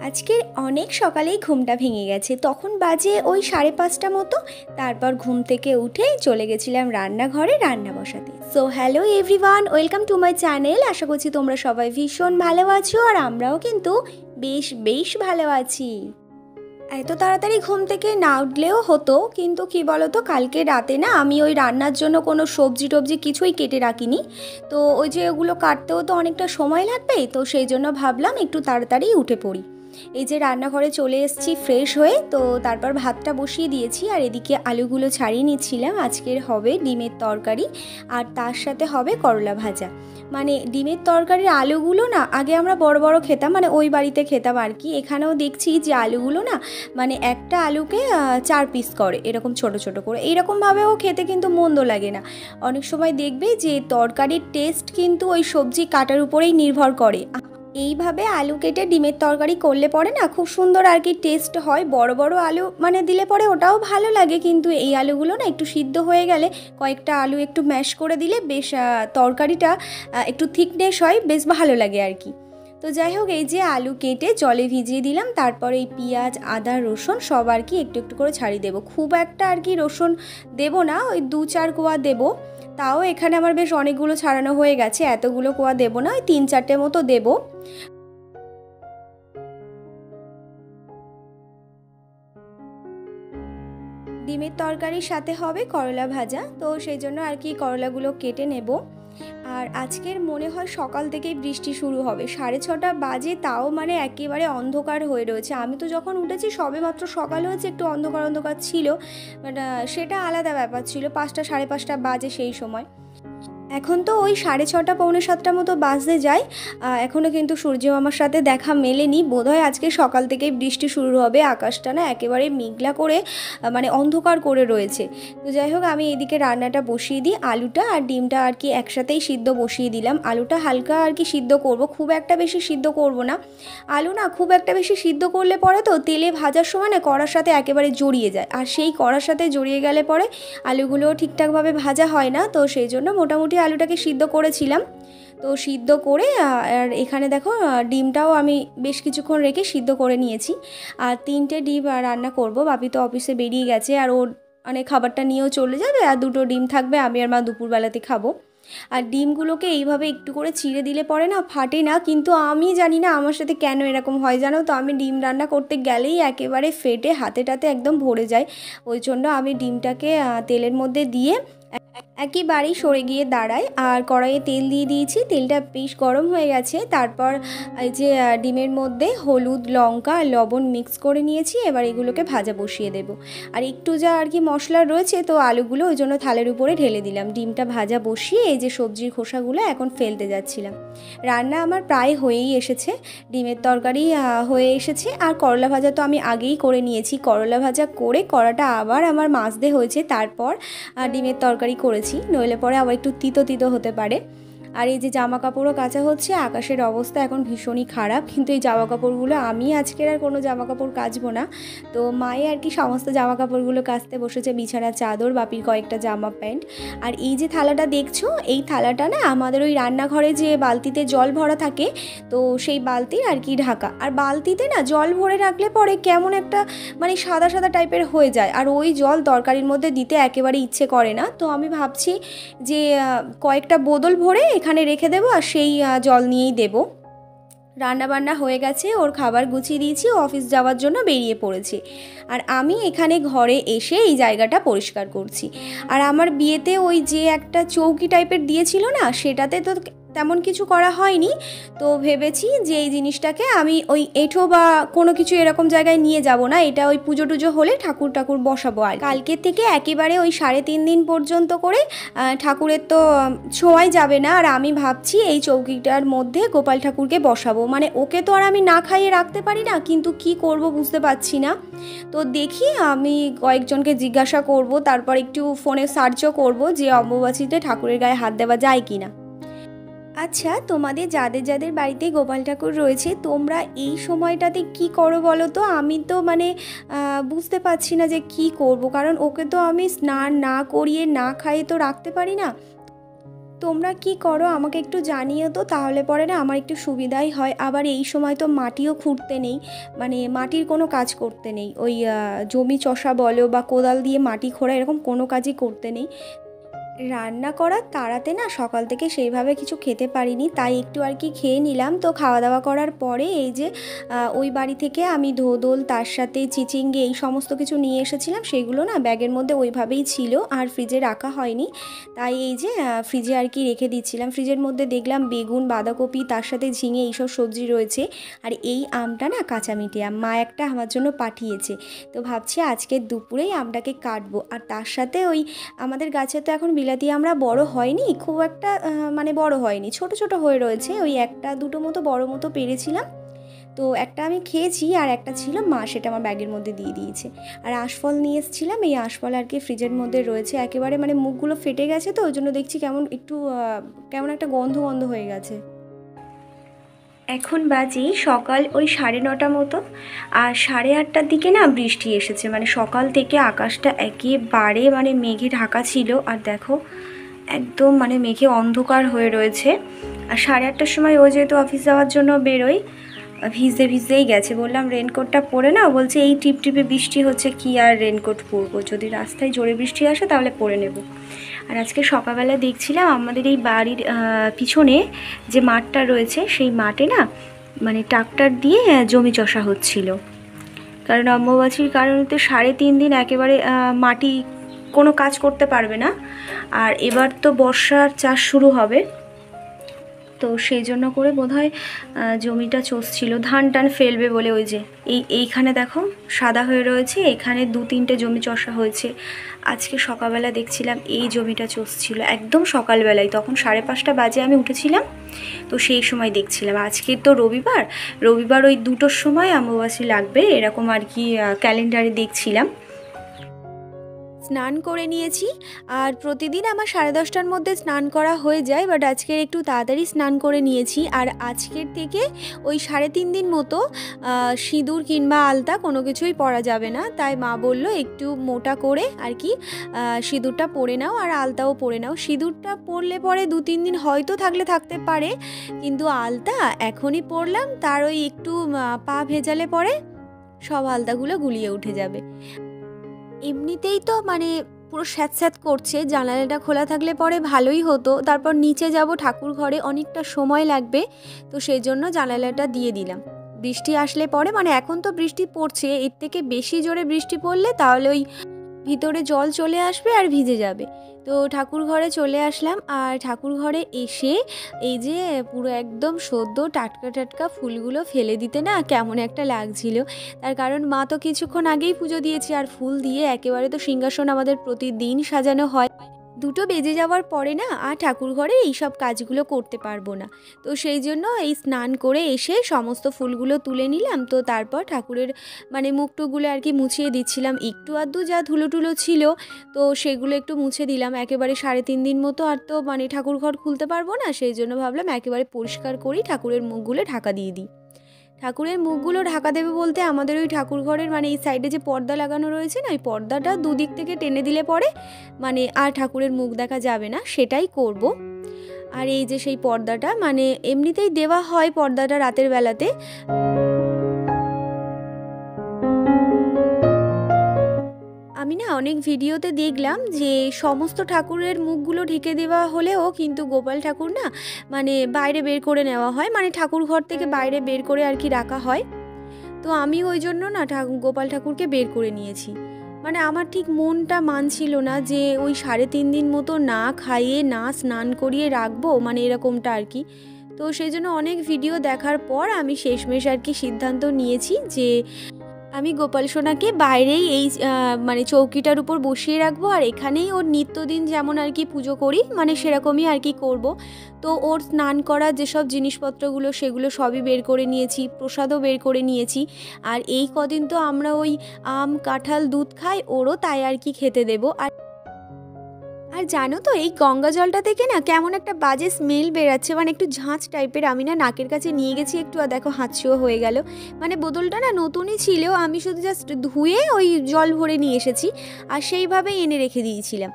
আজকে অনেক সকালেই ঘুমটা ভেঙে গেছে, তখন বাজে ওই 5:30 মতো। তারপর ঘুম থেকে উঠে চলে গেছিলাম রান্নাঘরে রান্না বসাতে। So hello everyone, welcome to my channel. আশা করছি তোমরা সবাই ভীষণ ভালো আছো, আর আমরাও কিন্তু বেশ বেশ ভালো আছি। এত তাড়াতাড়ি ঘুম থেকে না উঠলেও হতো, কিন্তু কি বলতো, কালকে রাতে না আমি ওই রান্নার জন্য কোনো সবজি টবজি কিছুই কেটে রাখিনি। তো ওই যে ওগুলো কাটতেও তো অনেকটা সময় লাগবে, তো সেই জন্য ভাবলাম একটু তাড়াতাড়ি উঠে পড়ি। এই যে রান্নাঘরে চলে এসেছি ফ্রেশ হয়ে, তো তারপর ভাতটা বসিয়ে দিয়েছি, আর এদিকে আলুগুলো ছাড়িয়ে নিচ্ছিলাম। আজকের হবে ডিমের তরকারি, আর তার সাথে হবে করলা ভাজা। মানে ডিমের তরকারির আলুগুলো না আগে আমরা বড় বড় খেতাম, মানে ওই বাড়িতে খেতাম আর কি। এখানেও দেখছি যে আলুগুলো না মানে একটা আলুকে 4 পিস করে, এরকম ছোট ছোট করে। এইরকমভাবেও খেতে কিন্তু মন্দ লাগে না। অনেক সময় দেখবে যে তরকারির টেস্ট কিন্তু ওই সবজি কাটার উপরেই নির্ভর করে। এইভাবে আলু কেটে ডিমের তরকারি করলে পরে না খুব সুন্দর আর কি টেস্ট হয়। বড় বড় আলু মানে দিলে পরে ওটাও ভালো লাগে, কিন্তু এই আলুগুলো না একটু সিদ্ধ হয়ে গেলে, কয়েকটা আলু একটু ম্যাশ করে দিলে বেশ তরকারিটা একটু থিকনেস হয়, বেশ ভালো লাগে আর কি। তো যাই হোক, এই যে আলু কেটে জলে ভিজিয়ে দিলাম, তারপরে এই পেঁয়াজ আদা রসুন সব আর কি একটু একটু করে ছাড়িয়ে দেবো। খুব একটা আর কি রসুন দেবো না, ওই 2-4 কোয়া দেবো। তাও এখানে আমার বেশ অনেকগুলো ছাড়ানো হয়ে গেছে, এতগুলো কোয়া দেবো না, ওই 3-4টে মতো দেবো। ডিমের তরকারির সাথে হবে করলা ভাজা, তো সেই জন্য আর কি করলাগুলো কেটে নেব। আর আজকের মনে হয় সকাল থেকেই বৃষ্টি শুরু হবে। 6:30 বাজে, তাও মানে একেবারে অন্ধকার হয়ে রয়েছে। আমি তো যখন উঠেছি সবে মাত্র সকাল হয়েছে, একটু অন্ধকার অন্ধকার ছিল, বাট সেটা আলাদা ব্যাপার ছিল। 5টা 5:30 বাজে সেই সময়। এখন তো ওই 6:30 পৌনে 7টা মতো বাজতে যায়। এখনও কিন্তু সূর্য মামার সাথে দেখা মেলেনি। বোধহয় আজকে সকাল থেকেই বৃষ্টি শুরু হবে। আকাশটা না একেবারে মেঘলা করে মানে অন্ধকার করে রয়েছে। তো যাই হোক, আমি এদিকে রান্নাটা বসিয়ে দিই। আলুটা আর ডিমটা আর কি একসাথেই সিদ্ধ বসিয়ে দিলাম। আলুটা হালকা আর কি সিদ্ধ করব, খুব একটা বেশি সিদ্ধ করব না। আলু না খুব একটা বেশি সিদ্ধ করলে পরে তো তেলে ভাজার সময় না কড়ার সাথে একেবারে জড়িয়ে যায়, আর সেই কড়ার সাথে জড়িয়ে গেলে পরে আলুগুলোও ঠিকঠাকভাবে ভাজা হয় না। তো সেই জন্য মোটামুটি আলুটাকে সিদ্ধ করেছিলাম। তো সিদ্ধ করে আর এখানে দেখো ডিমটাও আমি বেশ কিছুক্ষণ রেখে সিদ্ধ করে নিয়েছি। আর 3টে ডিম রান্না করব। বাপি তো অফিসে বেরিয়ে গেছে, আর ওর মানে খাবারটা নিয়েও চলে যাবে, আর 2টো ডিম থাকবে, আমি আর মা দুপুরবেলাতে খাবো। আর ডিমগুলোকে এইভাবে একটু করে চিড়ে দিলে পরে না ফাটে না, কিন্তু আমি জানি না আমার সাথে কেন এরকম হয় জানো তো। আমি ডিম রান্না করতে গেলেই একেবারে ফেটে হাতে টাতে একদম ভরে যায়। ওই জন্য আমি ডিমটাকে তেলের মধ্যে দিয়ে একেবারেই সরে গিয়ে দাঁড়াই, আর কড়াইয়ে তেল দিয়ে দিয়েছি। তেলটা বেশ গরম হয়ে গেছে। তারপর এই যে ডিমের মধ্যে হলুদ লঙ্কা আর লবণ মিক্স করে নিয়েছি। এবার এগুলোকে ভাজা বসিয়ে দেব। আর একটু যা আর কি মশলা রয়েছে, তো আলুগুলো ওই জন্য থালের উপরে ঢেলে দিলাম। ডিমটা ভাজা বসিয়ে এই যে সবজির খোসাগুলো এখন ফেলতে যাচ্ছিলাম। রান্না আমার প্রায় হয়েই এসেছে। ডিমের তরকারি হয়ে এসেছে, আর করলা ভাজা তো আমি আগেই করে নিয়েছি। করলা ভাজা করে কড়াটা আবার আমার মাজতে হয়েছে, তারপর ডিমের তরকারি করেছি, নইলে পরে আবার একটু তিতো তিতো হতে পারে। আর এই যে জামা কাপড়ও কাচা হচ্ছে। আকাশের অবস্থা এখন ভীষণই খারাপ, কিন্তু এই জামা কাপড়গুলো আমি আজকের আর কোনো জামা কাপড় কাচবো না। তো মায়ে আর কি সমস্ত জামা কাপড়গুলো কাচতে বসেছে, বিছানার চাদর, বাপির কয়েকটা জামা প্যান্ট। আর এই যে থালাটা দেখছো, এই থালাটা না আমাদের ওই রান্নাঘরে যে বালতিতে জল ভরা থাকে, তো সেই বালতির আর কি ঢাকা। আর বালতিতে না জল ভরে রাখলে পরে কেমন একটা মানে সাদা সাদা টাইপের হয়ে যায়, আর ওই জল তরকারির মধ্যে দিতে একেবারে ইচ্ছে করে না। তো আমি ভাবছি যে কয়েকটা বোতল ভরে এখানে রেখে দেবো, আর সেই জল নিয়েই দেবো। রান্নাবান্না হয়ে গেছে, ওর খাবার গুছিয়ে দিয়েছি, ও অফিস যাওয়ার জন্য বেরিয়ে পড়েছে। আর আমি এখানে ঘরে এসে এই জায়গাটা পরিষ্কার করছি। আর আমার বিয়েতে ওই যে একটা চৌকি টাইপের দিয়েছিল না, সেটাতে তো তেমন কিছু করা হয়নি। তো ভেবেছি যে এই জিনিসটাকে আমি ওই এঁঠো বা কোনো কিছু এরকম জায়গায় নিয়ে যাব না, এটা ওই পুজো টুজো হলে ঠাকুর ঠাকুর বসাবো। আর কালকে থেকে একেবারে ওই 3.5 দিন পর্যন্ত করে ঠাকুরের তো ছোঁয়াই যাবে না। আর আমি ভাবছি এই চৌকিটার মধ্যে গোপাল ঠাকুরকে বসাবো। মানে ওকে তো আর আমি না খাইয়ে রাখতে পারি না, কিন্তু কি করব বুঝতে পারছি না। তো দেখি, আমি কয়েকজনকে জিজ্ঞাসা করব, তারপর একটু ফোনে সার্চও করব যে অম্বুবাচীতে ঠাকুরের গায়ে হাত দেওয়া যায় কি না। আচ্ছা, তোমাদের যাদের যাদের বাড়িতে গোপাল ঠাকুর রয়েছে, তোমরা এই সময়টাতে কি করো বলো তো? আমি তো মানে বুঝতে পারছি না যে কি করব, কারণ ওকে তো আমি স্নান না করিয়ে না খাইয়ে তো রাখতে পারি না। তোমরা কি করো আমাকে একটু জানিও তো, তাহলে পরে না আমার একটু সুবিধাই হয়। আবার এই সময় তো মাটিও খুঁড়তে নেই, মানে মাটির কোনো কাজ করতে নেই, ওই জমি চষা বলো বা কোদাল দিয়ে মাটি খোঁড়া এরকম কোনো কাজই করতে নেই। রান্না করার তাড়াতে না সকাল থেকে সেইভাবে কিছু খেতে পারিনি, তাই একটু আর কি খেয়ে নিলাম। তো খাওয়া দাওয়া করার পরে এই যে ওই বাড়ি থেকে আমি ধোদল তার সাথে চিচিঙ্গে এই সমস্ত কিছু নিয়ে এসেছিলাম, সেগুলো না ব্যাগের মধ্যে ওইভাবেই ছিল আর ফ্রিজে রাখা হয়নি। তাই এই যে ফ্রিজে আর কি রেখে দিচ্ছিলাম। ফ্রিজের মধ্যে দেখলাম বেগুন, বাঁধাকপি, তার সাথে ঝিঙে এইসব সবজি রয়েছে। আর এই আমটা না কাঁচা মিঠে আম, মা একটা আমার জন্য পাঠিয়েছে। তো ভাবছি আজকে দুপুরেই আমটাকে কাটবো। আর তার সাথে ওই আমাদের গাছে তো এখন বিলাতি আমরা বড় হয়নি খুব একটা, মানে বড় হয়নি, ছোট ছোট হয়ে রয়েছে। ওই একটা দুটো মতো বড় মতো পেরেছিলাম, তো একটা আমি খেয়েছি আর একটা ছিল, মা সেটা আমার ব্যাগের মধ্যে দিয়ে দিয়েছে। আর আঁশফল নিয়ে এসেছিলাম, এই আঁশফল আর কি ফ্রিজের মধ্যে রয়েছে, একেবারে মানে মুখগুলো ফেটে গেছে, তো ওই জন্য দেখছি কেমন একটু কেমন একটা গন্ধ গন্ধ হয়ে গেছে। এখন বাজে সকাল ওই 9:30 মতো, আর 8:30টার দিকে না বৃষ্টি এসেছে। মানে সকাল থেকে আকাশটা একেবারে মানে মেঘে ঢাকা ছিল, আর দেখো একদম মানে মেঘে অন্ধকার হয়ে রয়েছে। আর 8:30টার সময় ও যেহেতু অফিস যাওয়ার জন্য বেরোয়, ভিজতে ভিজতেই গেছে। বললাম রেনকোটটা পরে নাও, বলছে এই টিপটিপে বৃষ্টি হচ্ছে, কি আর রেনকোট পরবো, যদি রাস্তায় জোরে বৃষ্টি আসে তাহলে পরে নেব। আর আজকে সকালবেলা দেখছিলাম আমাদের এই বাড়ির পিছনে যে মাঠটা রয়েছে, সেই মাঠে না মানে ট্রাক্টর দিয়ে জমি চষা হচ্ছিল। কারণ অম্বুবাচীর কারণে তো 3.5 দিন একেবারে মাটি কোনো কাজ করতে পারবে না। আর এবার তো বর্ষার চাষ শুরু হবে, তো সেই জন্য করে বোধহয় জমিটা চষছিল, ধান টান ফেলবে বলে। ওই যে এইখানে দেখো সাদা হয়ে রয়েছে, এখানে 2-3টে জমি চষা হয়েছে। আজকে সকালবেলা দেখছিলাম এই জমিটা চষছিল একদম সকালবেলায়, তখন 5:30 বাজে আমি উঠেছিলাম, তো সেই সময় দেখছিলাম। আজকে তো রবিবার ওই 2টোর সময় অমাবস্যা লাগবে এরকম আর কি ক্যালেন্ডারে দেখছিলাম। স্নান করে নিয়েছি, আর প্রতিদিন আমার 10:30টার মধ্যে স্নান করা হয়ে যায়, বাট আজকের একটু তাড়াতাড়ি স্নান করে নিয়েছি। আর আজকের থেকে ওই 3.5 দিন মতো সিঁদুর কিংবা আলতা কোনো কিছুই পরা যাবে না। তাই মা বলল একটু মোটা করে আর কি সিঁদুরটা পরে নাও আর আলতাও পরে নাও। সিঁদুরটা পরলে পরে 2-3 দিন হয়তো থাকতে পারে, কিন্তু আলতা এখনই পরলাম, তার ওই একটু পা ভেজালে পরে সব আলতাগুলো গুলিয়ে উঠে যাবে। এমনিতেই তো মানে পুরো স্যাঁতস্যাঁত করছে, জানালাটা খোলা থাকলে পরে ভালোই হতো। তারপর নিচে যাব ঠাকুর ঘরে, অনেকটা সময় লাগবে, তো সেই জন্য জানালাটা দিয়ে দিলাম। বৃষ্টি আসলে পরে, মানে এখন তো বৃষ্টি পড়ছে, এর থেকে বেশি জোরে বৃষ্টি পড়লে তাহলে ওই ভিতরে জল চলে আসবে আর ভিজে যাবে। তো ঠাকুর ঘরে চলে আসলাম, আর ঠাকুর ঘরে এসে এই যে পুরো একদম সদ্য টাটকা ফুলগুলো ফেলে দিতে না কেমন একটা লাগছিল। তার কারণ মা তো কিছুক্ষণ আগেই পুজো দিয়েছে, আর ফুল দিয়ে একেবারে তো সিংহাসন আমাদের প্রতিদিন সাজানো হয়। 2টো বেজে যাওয়ার পরে না আর ঠাকুর ঘরে এইসব কাজগুলো করতে পারবো না, তো সেই জন্য এই স্নান করে এসে সমস্ত ফুলগুলো তুলে নিলাম। তো তারপর ঠাকুরের মানে মুখটুকগুলো আর কি মুছিয়ে দিচ্ছিলাম, একটু আধটু যা ধুলো ছিল তো সেগুলো একটু মুছে দিলাম। একেবারে 3.5 দিন মতো আর তো মানে ঠাকুর ঘর খুলতে পারবো না, সেই জন্য ভাবলাম একেবারে পরিষ্কার করি, ঠাকুরের মুখগুলো ঢাকা দিয়ে দিই। ঠাকুরের মুখগুলো ঢাকা দেবে বলতে আমাদের ওই ঠাকুর ঘরের মানে এই সাইডে যে পর্দা লাগানো রয়েছে না, ওই পর্দাটা দুদিক থেকে টেনে দিলে পরে মানে আর ঠাকুরের মুখ দেখা যাবে না, সেটাই করব। আর এই যে সেই পর্দাটা মানে এমনিতেই দেওয়া হয় পর্দাটা রাতের বেলাতে। আমি না অনেক ভিডিওতে দেখলাম যে সমস্ত ঠাকুরের মুখগুলো ঢেকে দেওয়া হলেও কিন্তু গোপাল ঠাকুর না মানে বাইরে বের করে নেওয়া হয়, মানে ঠাকুর ঘর থেকে বাইরে বের করে আর কি রাখা হয়। তো আমি ওই জন্য না গোপাল ঠাকুরকে বের করে নিয়েছি। মানে আমার ঠিক মনটা মানছিল না যে ওই 3.5 দিন মতো না খাইয়ে না স্নান করিয়ে রাখবো, মানে এরকমটা আর কি। তো সেই জন্য অনেক ভিডিও দেখার পর আমি শেষমেশ আর কি সিদ্ধান্ত নিয়েছি যে আমি গোপাল সোনাকে বাইরেই এই মানে চৌকিটার উপর বসিয়ে রাখবো, আর এখানেই ওর নিত্যদিন যেমন আর কি পুজো করি মানে সেরকমই আর কি করব। তো ওর স্নান করার যেসব জিনিসপত্রগুলো সেগুলো সবই বের করে নিয়েছি, প্রসাদও বের করে নিয়েছি। আর এই কদিন তো আমরা ওই আম কাঁঠাল দুধ খাই, ওরও তাই আর কি খেতে দেবো। আর জানো তো এই গঙ্গা জলটা থেকে না কেমন একটা বাজে স্মেল বেরাচ্ছে, মানে একটু ঝাঁঝ টাইপের। আমি না নাকের কাছে নিয়ে গেছি একটু, আর দেখো হাঁচিও হয়ে গেল। মানে বোতলটা না নতুনই ছিল, আমি শুধু জাস্ট ধুয়ে ওই জল ভরে নিয়ে এসেছি আর সেইভাবেই এনে রেখে দিয়েছিলাম।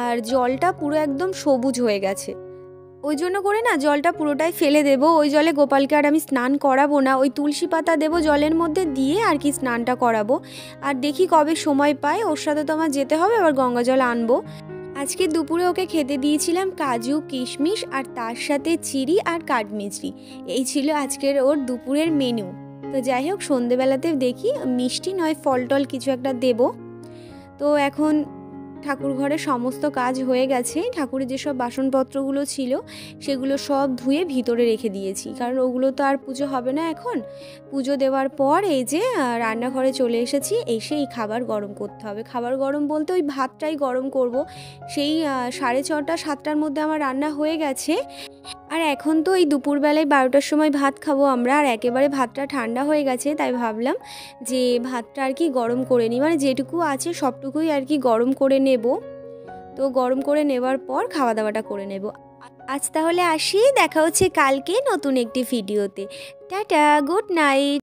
আর জলটা পুরো একদম সবুজ হয়ে গেছে, ওই জন্য করে না জলটা পুরোটাই ফেলে দেব। ওই জলে গোপালকে আর আমি স্নান করাবো না, ওই তুলসী পাতা দেবো জলের মধ্যে দিয়ে আর কি স্নানটা করাবো। আর দেখি কবে সময় পাই, ওর সাথে তো আমার যেতে হবে, আবার গঙ্গা জল আনবো। আজকে দুপুরে ওকে খেতে দিয়েছিলাম কাজু কিশমিশ আর তার সাথে চিড়ি আর কাঠমিছরি। এই ছিল আজকের ওর দুপুরের মেনু। তো যাই হোক, সন্ধেবেলাতে দেখি মিষ্টি নয় ফল টল কিছু একটা দেব। তো এখন ঠাকুর ঘরে সমস্ত কাজ হয়ে গেছে। ঠাকুরের যেসব বাসনপত্রগুলো ছিল সেগুলো সব ধুয়ে ভিতরে রেখে দিয়েছি, কারণ ওগুলো তো আর পুজো হবে না এখন। পুজো দেওয়ার পর এই যে রান্নাঘরে চলে এসেছি, এসে এই খাবার গরম করতে হবে। খাবার গরম বলতে ওই ভাতটাই গরম করব। সেই 6:30 7টার মধ্যে আমার রান্না হয়ে গেছে। আর এখন তো এই দুপুরবেলায় 12টার সময় ভাত খাবো আমরা, আর একেবারে ভাতটা ঠান্ডা হয়ে গেছে, তাই ভাবলাম যে ভাতটা আর কি গরম করে নিই, মানে যেটুকু আছে সবটুকুই আর কি গরম করে নেব। তো গরম করে নেবার পর খাওয়া দাওয়াটা করে নেব। আজ তাহলে আসি, দেখা হচ্ছে কালকে নতুন একটি ভিডিওতে। Tata, good night.